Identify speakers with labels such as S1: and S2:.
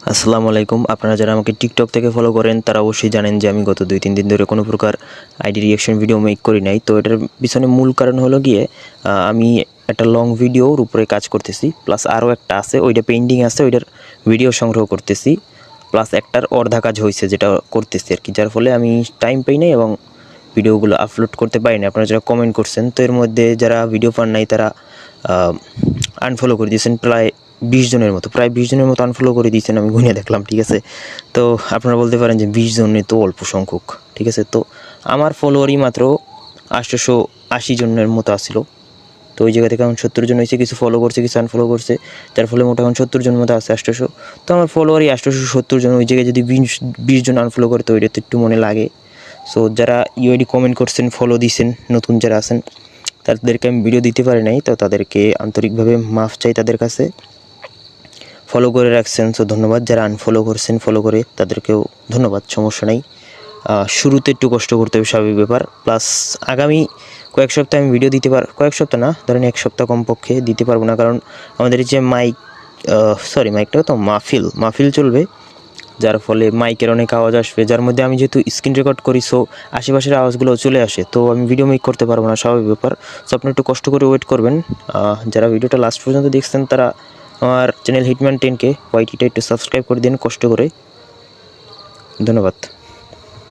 S1: আসসালামু আলাইকুম। আপনারা যারা আমাকে টিকটক থেকে ফলো করেন তারা অবশ্যই জানেন যে আমি গত 2-3 দিন ধরে কোনো প্রকার আইডি রিঅ্যাকশন ভিডিও মেক করি নাই। তো এটার পিছনে মূল কারণ হলো গিয়ে আমি একটা লং ভিডিওর উপরে কাজ করতেছি, প্লাস আরও একটা আছে ওইটা পেন্ডিং আছে, ওইটার ভিডিও সংগ্রহ করতেছি, প্লাস একটার অর্ধা কাজ হয়েছে যেটা করতেছি আর কি, যার ফলে আমি টাইম পাই নাই এবং ভিডিওগুলো আপলোড করতে পারি না। আপনারা যারা কমেন্ট করছেন তো এর মধ্যে যারা ভিডিও পান নাই তারা আনফলো করে দিয়েছেন প্রায় 20 জনের মতো, আনফলো করে দিয়েছেন, আমি গুনে দেখলাম। ঠিক আছে, তো আপনারা বলতে পারেন যে 20 জনের তো অল্প সংখ্যক। ঠিক আছে, তো আমার ফলোয়ারই মাত্র 880 জনের মতো আসছিল। তো ওই জায়গা থেকে এখন 70 জন হয়েছে, কিছু ফলো করছে কিছু আনফলো করছে, যার ফলে মোটা এখন 70 জনের মতো আছে 800। তো আমার ফলোয়ারই 870 জন, ওই জায়গায় যদি 20 জন আনফলো করে তো ওইটা তো একটু মনে লাগে। সো যারা ইউআইডি কমেন্ট করছেন, ফলো দিয়েছেন, নতুন যারা আছেন তাদেরকে আমি ভিডিও দিতে পারি নাই, তো তাদেরকে আন্তরিকভাবে মাফ চাই তাদের কাছে। ফলো করে রাখছেন সো ধন্যবাদ, যারা আনফলো করছেন ফলো করে তাদেরকেও ধন্যবাদ, সমস্যা নেই। শুরুতে একটু কষ্ট করতে হবে, স্বাভাবিক ব্যাপার। প্লাস আগামী কয়েক সপ্তাহ আমি ভিডিও দিতে কয়েক সপ্তাহ না, ধরেন 1 সপ্তাহ কমপক্ষে দিতে পারবো না, কারণ আমাদের যে মাইকটা তো মাহফিল চলবে, যার ফলে মাইকের অনেক আওয়াজ আসবে, যার মধ্যে আমি যেহেতু স্ক্রিন রেকর্ড করি সো আশেপাশের আওয়াজগুলো চলে আসে, তো আমি ভিডিও মেক করতে পারবো না, স্বাভাবিক ব্যাপার। সো আপনি একটু কষ্ট করে ওয়েট করবেন। যারা ভিডিওটা লাস্ট পর্যন্ত দেখছেন তারা আমার চ্যানেল হিটম্যান 10K ওয়াইটিটা একটু সাবস্ক্রাইব করে দিন কষ্ট করে। ধন্যবাদ।